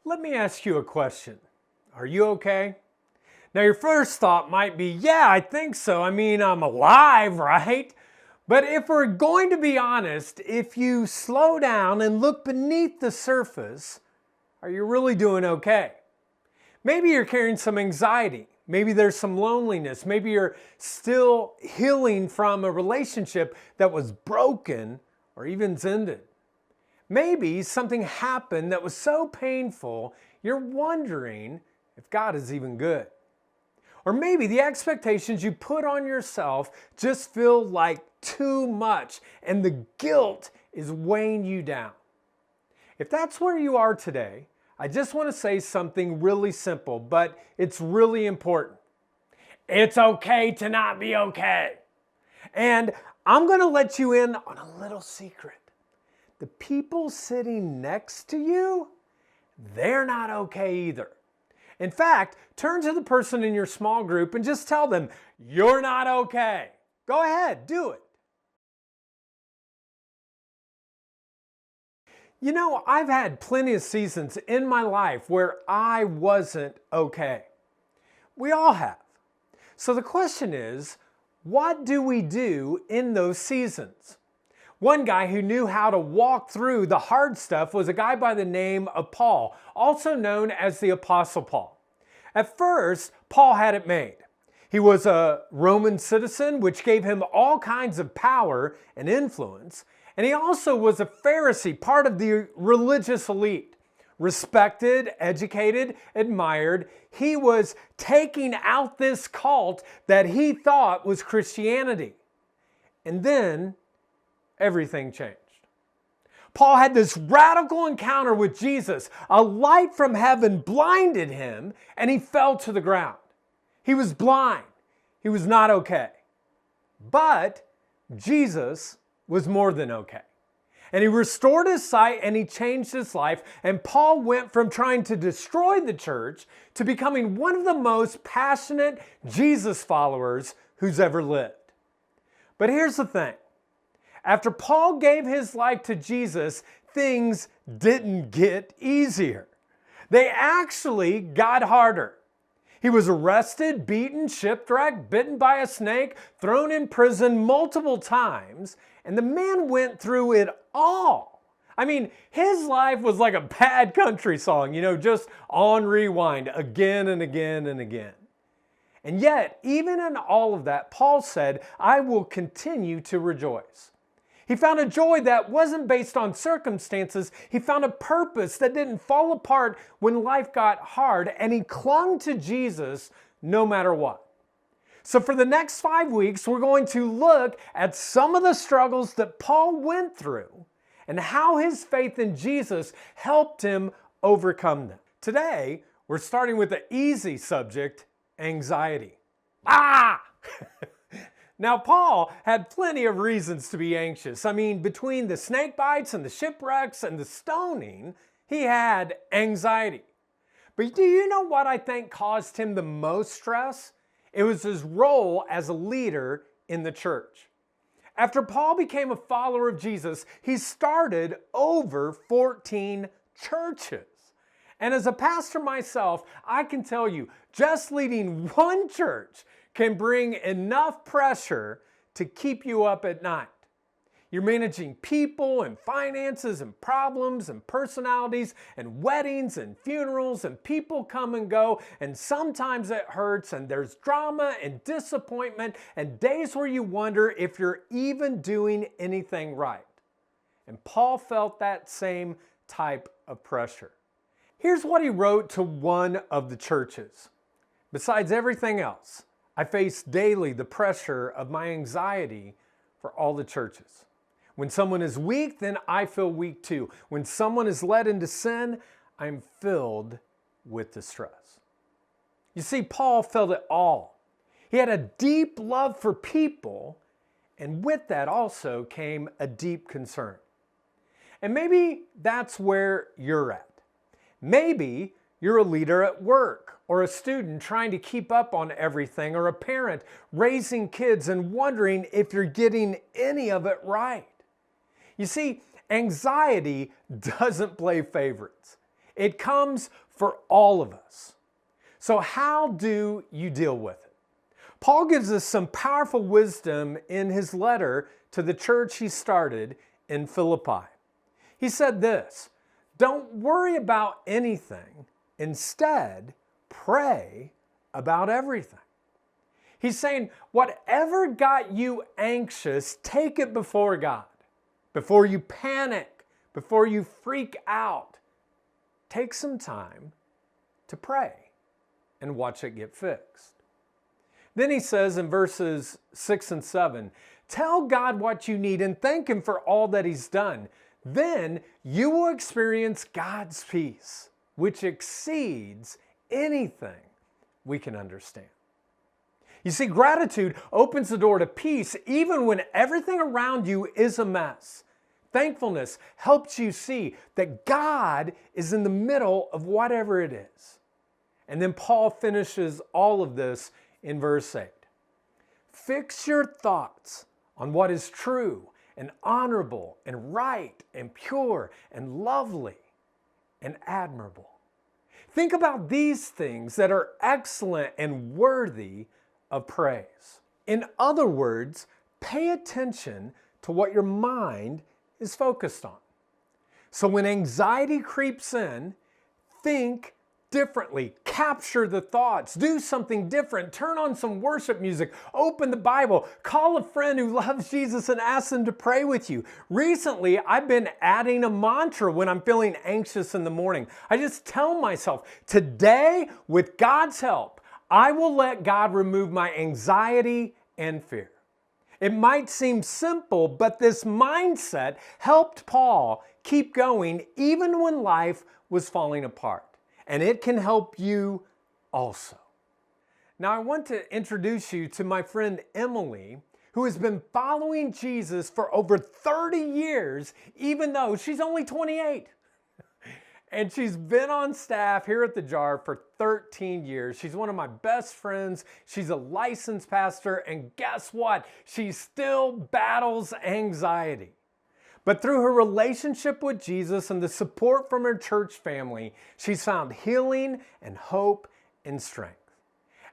Let me ask you a question. Are you okay? Now, your first thought might be, yeah, I think so. I mean, I'm alive, right? But if we're going to be honest, if you slow down and look beneath the surface, are you really doing okay? Maybe you're carrying some anxiety. Maybe there's some loneliness. Maybe you're still healing from a relationship that was broken or even ended. Maybe something happened that was so painful, you're wondering if God is even good. Or maybe the expectations you put on yourself just feel like too much and the guilt is weighing you down. If that's where you are today, I just want to say something really simple, but it's really important. It's okay to not be okay. And I'm going to let you in on a little secret. The people sitting next to you, they're not okay either. In fact, turn to the person in your small group and just tell them, you're not okay. Go ahead, do it. You know, I've had plenty of seasons in my life where I wasn't okay. We all have. So the question is, what do we do in those seasons? One guy who knew how to walk through the hard stuff was a guy by the name of Paul, also known as the Apostle Paul. At first, Paul had it made. He was a Roman citizen, which gave him all kinds of power and influence. And he also was a Pharisee, part of the religious elite. Respected, educated, admired. He was taking out this cult that he thought was Christianity. And then everything changed. Paul had this radical encounter with Jesus. A light from heaven blinded him and he fell to the ground. He was blind. He was not okay. But Jesus was more than okay. And he restored his sight and he changed his life. And Paul went from trying to destroy the church to becoming one of the most passionate Jesus followers who's ever lived. But here's the thing. After Paul gave his life to Jesus, things didn't get easier. They actually got harder. He was arrested, beaten, shipwrecked, bitten by a snake, thrown in prison multiple times, and the man went through it all. I mean, his life was like a bad country song, just on rewind again and again and again. And yet, even in all of that, Paul said, I will continue to rejoice. He found a joy that wasn't based on circumstances. He found a purpose that didn't fall apart when life got hard, and he clung to Jesus no matter what. So for the next 5 weeks, we're going to look at some of the struggles that Paul went through and how his faith in Jesus helped him overcome them. Today, we're starting with the easy subject, anxiety. Now, Paul had plenty of reasons to be anxious. I mean, between the snake bites and the shipwrecks and the stoning, he had anxiety. But do you know what I think caused him the most stress? It was his role as a leader in the church. After Paul became a follower of Jesus, he started over 14 churches. And as a pastor myself, I can tell you, just leading one church can bring enough pressure to keep you up at night. You're managing people and finances and problems and personalities and weddings and funerals and people come and go, and sometimes it hurts and there's drama and disappointment and days where you wonder if you're even doing anything right. And Paul felt that same type of pressure. Here's what he wrote to one of the churches. Besides everything else, I face daily the pressure of my anxiety for all the churches. When someone is weak, then I feel weak too. When someone is led into sin, I'm filled with distress. You see, Paul felt it all. He had a deep love for people, and with that also came a deep concern. And maybe that's where you're at. Maybe you're a leader at work, or a student trying to keep up on everything, or a parent raising kids and wondering if you're getting any of it right. You see, anxiety doesn't play favorites. It comes for all of us. So how do you deal with it? Paul gives us some powerful wisdom in his letter to the church he started in Philippi. He said this, "Don't worry about anything. Instead, pray about everything." He's saying, whatever got you anxious, take it before God. Before you panic, before you freak out, take some time to pray and watch it get fixed. Then he says in verses 6 and 7, tell God what you need and thank Him for all that He's done. Then you will experience God's peace, which exceeds anything we can understand. You see, gratitude opens the door to peace even when everything around you is a mess. Thankfulness helps you see that God is in the middle of whatever it is. And then Paul finishes all of this in verse 8. Fix your thoughts on what is true and honorable and right and pure and lovely and admirable. Think about these things that are excellent and worthy of praise. In other words, pay attention to what your mind is focused on. So when anxiety creeps in, think differently, capture the thoughts, do something different, turn on some worship music, open the Bible, call a friend who loves Jesus and ask them to pray with you. Recently, I've been adding a mantra when I'm feeling anxious in the morning. I just tell myself, today, with God's help, I will let God remove my anxiety and fear. It might seem simple, but this mindset helped Paul keep going even when life was falling apart. And it can help you also. Now, I want to introduce you to my friend Emily, who has been following Jesus for over 30 years, even though she's only 28. And she's been on staff here at the Jar for 13 years. She's one of my best friends. She's a licensed pastor. And guess what? She still battles anxiety. But through her relationship with Jesus and the support from her church family, she's found healing and hope and strength.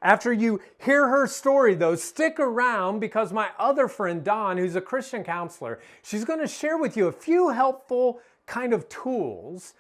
After you hear her story, though, stick around because my other friend, Dawn, who's a Christian counselor, she's going to share with you a few helpful kind of tools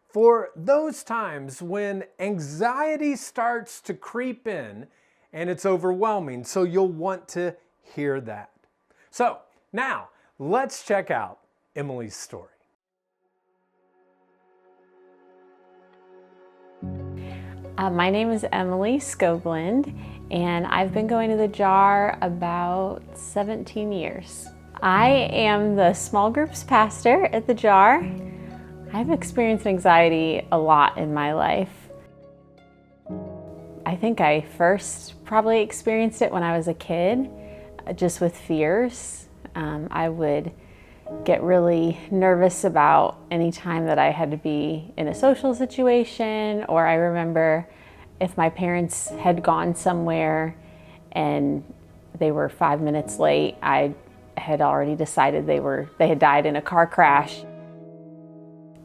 for those times when anxiety starts to creep in and it's overwhelming. So you'll want to hear that. So now let's check out Emily's story. My name is Emily Skoglund, and I've been going to the Jar about 17 years. I am the small groups pastor at the Jar. I've experienced anxiety a lot in my life. I think I first probably experienced it when I was a kid, just with fears. I would get really nervous about any time that I had to be in a social situation, or I remember if my parents had gone somewhere and they were 5 minutes late, I had already decided they had died in a car crash.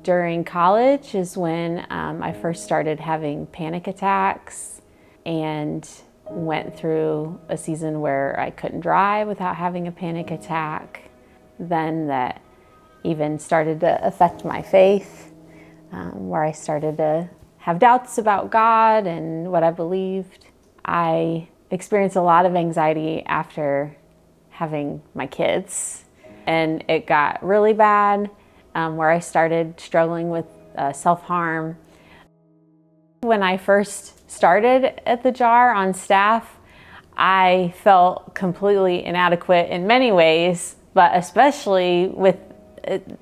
During college is when I first started having panic attacks and went through a season where I couldn't drive without having a panic attack. Then that even started to affect my faith, where I started to have doubts about God and what I believed. I experienced a lot of anxiety after having my kids, and it got really bad, where I started struggling with self-harm. When I first started at the Jar on staff, I felt completely inadequate in many ways, but especially with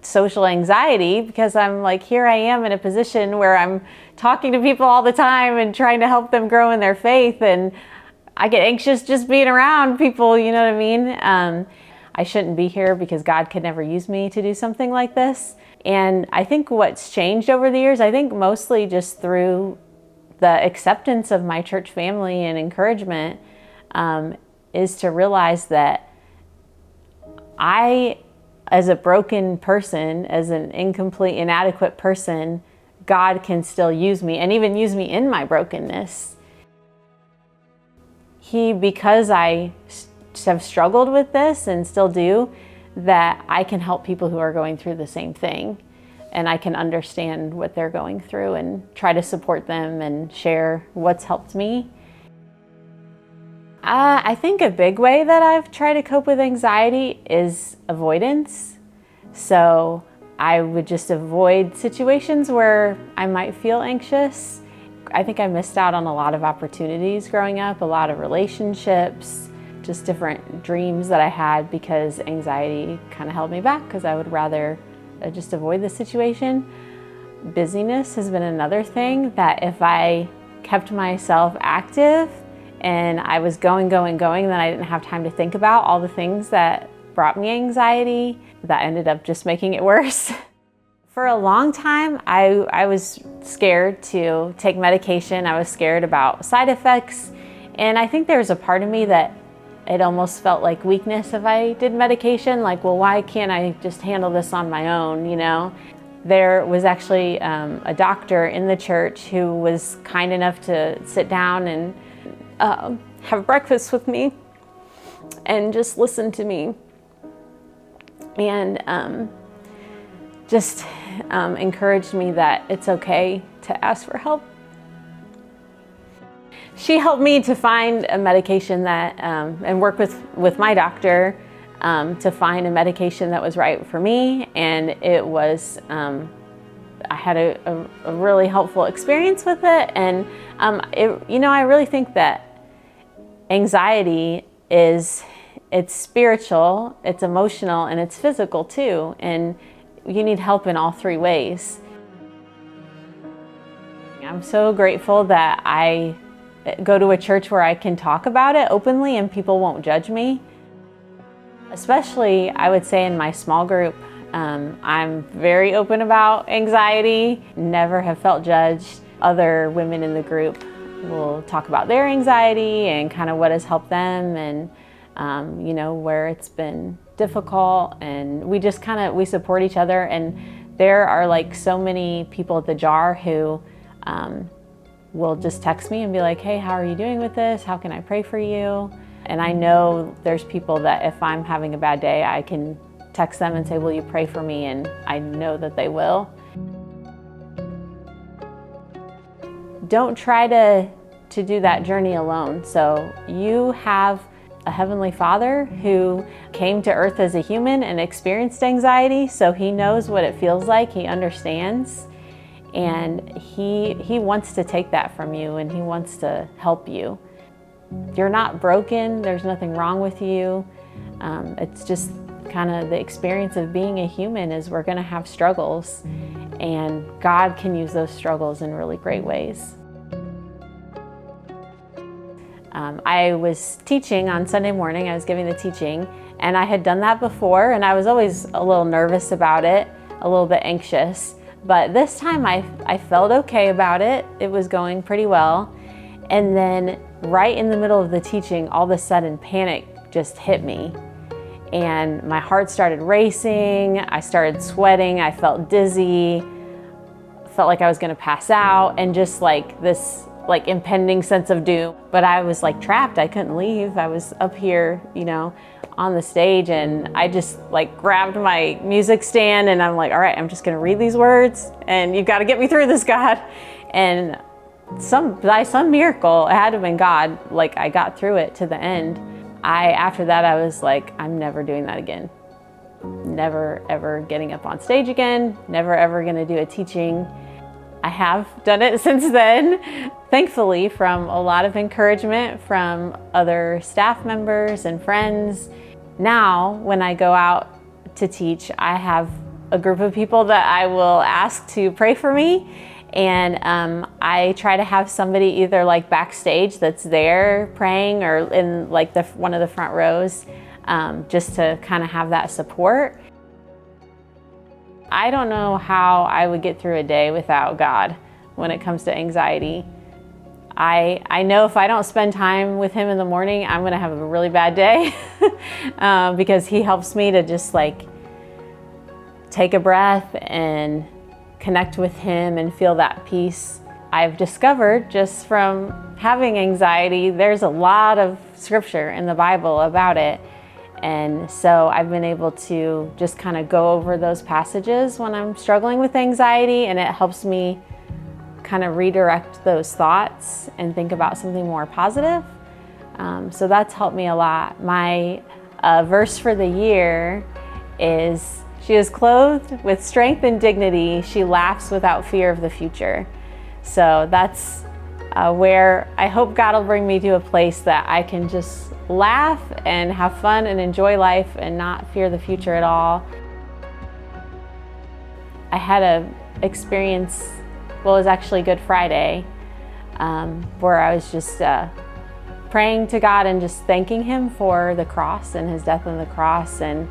social anxiety, because I'm like, here I am in a position where I'm talking to people all the time and trying to help them grow in their faith, and I get anxious just being around people, you know what I mean? I shouldn't be here because God could never use me to do something like this. And I think what's changed over the years, I think mostly just through the acceptance of my church family and encouragement, is to realize that I, as a broken person, as an incomplete, inadequate person, God can still use me and even use me in my brokenness. Because I have struggled with this and still do, that I can help people who are going through the same thing. And I can understand what they're going through and try to support them and share what's helped me. I think a big way that I've tried to cope with anxiety is avoidance. So I would just avoid situations where I might feel anxious. I think I missed out on a lot of opportunities growing up, a lot of relationships, just different dreams that I had because anxiety kind of held me back because I would rather just avoid the situation. Busyness has been another thing that if I kept myself active and I was going, then I didn't have time to think about all the things that brought me anxiety. That ended up just making it worse. For a long time, I was scared to take medication. I was scared about side effects. And I think there's a part of me that it almost felt like weakness if I did medication. Like, well, why can't I just handle this on my own, you know? There was actually a doctor in the church who was kind enough to sit down and have breakfast with me and just listen to me and just encouraged me that it's okay to ask for help. She helped me to find a medication that, and work with my doctor to find a medication that was right for me. And it was, I had a really helpful experience with it. And, I really think that anxiety it's spiritual, it's emotional, and it's physical too. And you need help in all three ways. I'm so grateful that I go to a church where I can talk about it openly and people won't judge me. Especially, I would say in my small group, I'm very open about anxiety, never have felt judged. Other women in the group will talk about their anxiety and kind of what has helped them and, where it's been difficult. And we just we support each other. And there are like so many people at the JAR who will just text me and be like, hey, how are you doing with this? How can I pray for you? And I know there's people that if I'm having a bad day, I can text them and say, will you pray for me? And I know that they will. Don't try to do that journey alone. So you have a Heavenly Father who came to earth as a human and experienced anxiety, so He knows what it feels like, He understands. And he wants to take that from you and He wants to help you. You're not broken, there's nothing wrong with you. It's just kind of the experience of being a human is we're gonna have struggles, and God can use those struggles in really great ways. I was teaching on Sunday morning, I was giving the teaching, and I had done that before, and I was always a little nervous about it, a little bit anxious. But this time I felt okay about it. It was going pretty well. And then right in the middle of the teaching, all of a sudden panic just hit me. And my heart started racing. I started sweating. I felt dizzy. Felt like I was gonna pass out, and just like this impending sense of doom. But I was like trapped. I couldn't leave. I was up here, on the stage, and I just grabbed my music stand and I'm like, all right, I'm just gonna read these words and you've got to get me through this, God. And by some miracle, it had to have been God, I got through it to the end. After that, I was like, I'm never doing that again. Never ever getting up on stage again, never ever gonna do a teaching. I have done it since then, thankfully, from a lot of encouragement from other staff members and friends. Now, when I go out to teach, I have a group of people that I will ask to pray for me. And I try to have somebody either backstage that's there praying or in one of the front rows, just to kind of have that support. I don't know how I would get through a day without God when it comes to anxiety. I know if I don't spend time with Him in the morning, I'm gonna have a really bad day because He helps me to just take a breath and connect with Him and feel that peace. I've discovered just from having anxiety, there's a lot of scripture in the Bible about it. And so I've been able to just kind of go over those passages when I'm struggling with anxiety, and it helps me kind of redirect those thoughts and think about something more positive. So that's helped me a lot. My verse for the year is, "She is clothed with strength and dignity. She laughs without fear of the future." So that's where I hope God will bring me to a place that I can just laugh and have fun and enjoy life and not fear the future at all. I had an experience, well, it was actually Good Friday, where I was just praying to God and just thanking Him for the cross and His death on the cross, and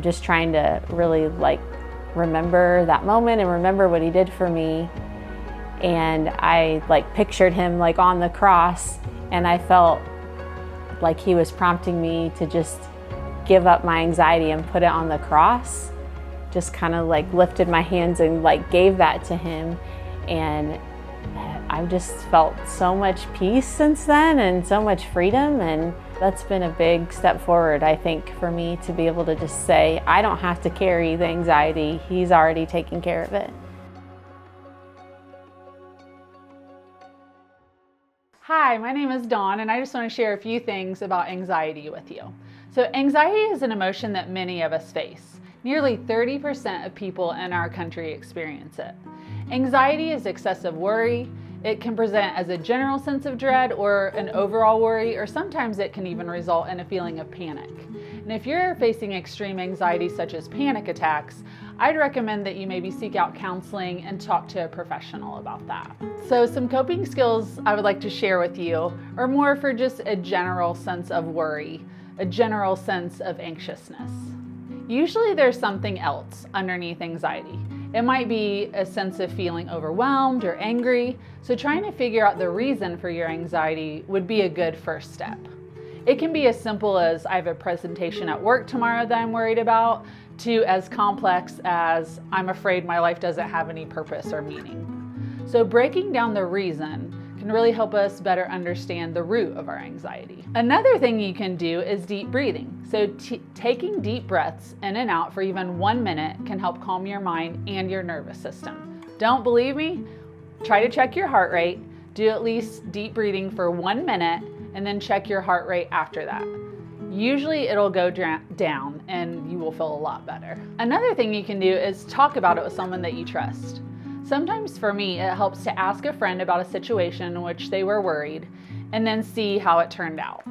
just trying to really remember that moment and remember what He did for me. And I pictured Him on the cross, and I felt like He was prompting me to just give up my anxiety and put it on the cross. Just kind of lifted my hands and gave that to Him, and I've just felt so much peace since then and so much freedom, and that's been a big step forward, I think, for me to be able to just say, I don't have to carry the anxiety. He's already taken care of it. Hi, my name is Dawn, and I just want to share a few things about anxiety with you. So anxiety is an emotion that many of us face. Nearly 30% of people in our country experience it. Anxiety is excessive worry. It can present as a general sense of dread or an overall worry, or sometimes it can even result in a feeling of panic. And if you're facing extreme anxiety such as panic attacks, I'd recommend that you maybe seek out counseling and talk to a professional about that. So some coping skills I would like to share with you are more for just a general sense of worry, a general sense of anxiousness. Usually there's something else underneath anxiety. It might be a sense of feeling overwhelmed or angry, so trying to figure out the reason for your anxiety would be a good first step. It can be as simple as, I have a presentation at work tomorrow that I'm worried about, to as complex as, I'm afraid my life doesn't have any purpose or meaning. So breaking down the reason can really help us better understand the root of our anxiety. Another thing you can do is deep breathing. So taking deep breaths in and out for even 1 minute can help calm your mind and your nervous system. Don't believe me? Try to check your heart rate, do at least deep breathing for 1 minute, and then check your heart rate after that. Usually it'll go down and you will feel a lot better. Another thing you can do is talk about it with someone that you trust. Sometimes for me, it helps to ask a friend about a situation in which they were worried and then see how it turned out.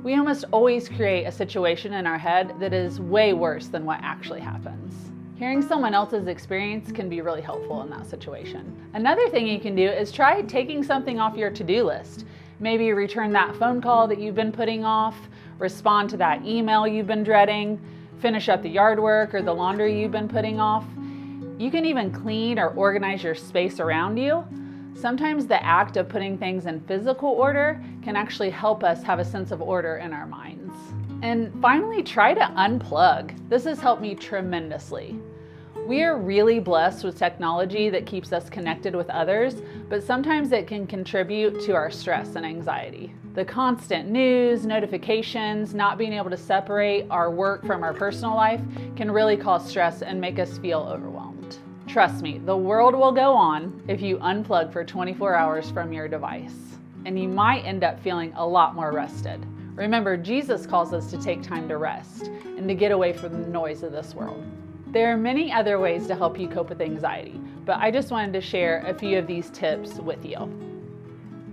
We almost always create a situation in our head that is way worse than what actually happens. Hearing someone else's experience can be really helpful in that situation. Another thing you can do is try taking something off your to-do list. Maybe return that phone call that you've been putting off, respond to that email you've been dreading, finish up the yard work or the laundry you've been putting off. You can even clean or organize your space around you. Sometimes the act of putting things in physical order can actually help us have a sense of order in our minds. And finally, try to unplug. This has helped me tremendously. We are really blessed with technology that keeps us connected with others, but sometimes it can contribute to our stress and anxiety. The constant news, notifications, not being able to separate our work from our personal life can really cause stress and make us feel overwhelmed. Trust me, the world will go on if you unplug for 24 hours from your device, and you might end up feeling a lot more rested. Remember, Jesus calls us to take time to rest and to get away from the noise of this world. There are many other ways to help you cope with anxiety, but I just wanted to share a few of these tips with you.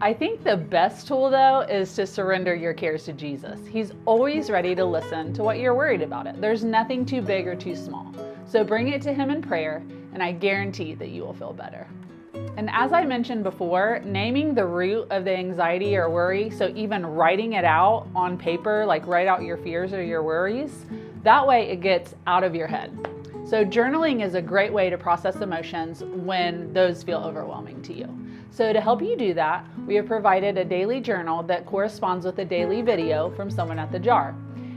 I think the best tool, though, is to surrender your cares to Jesus. He's always ready to listen to what you're worried about. There's nothing too big or too small. So bring it to Him in prayer, and I guarantee that you will feel better. And as I mentioned before, naming the root of the anxiety or worry, so even writing it out on paper, like write out your fears or your worries, that way it gets out of your head. So journaling is a great way to process emotions when those feel overwhelming to you. So to help you do that, we have provided a daily journal that corresponds with a daily video from someone at the Jar.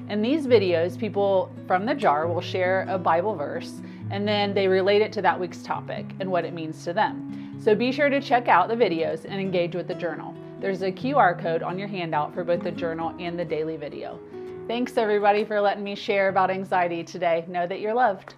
In these videos, people from the Jar will share a Bible verse, and then they relate it to that week's topic and what it means to them. So be sure to check out the videos and engage with the journal. There's a QR code on your handout for both the journal and the daily video. Thanks everybody for letting me share about anxiety today. Know that you're loved.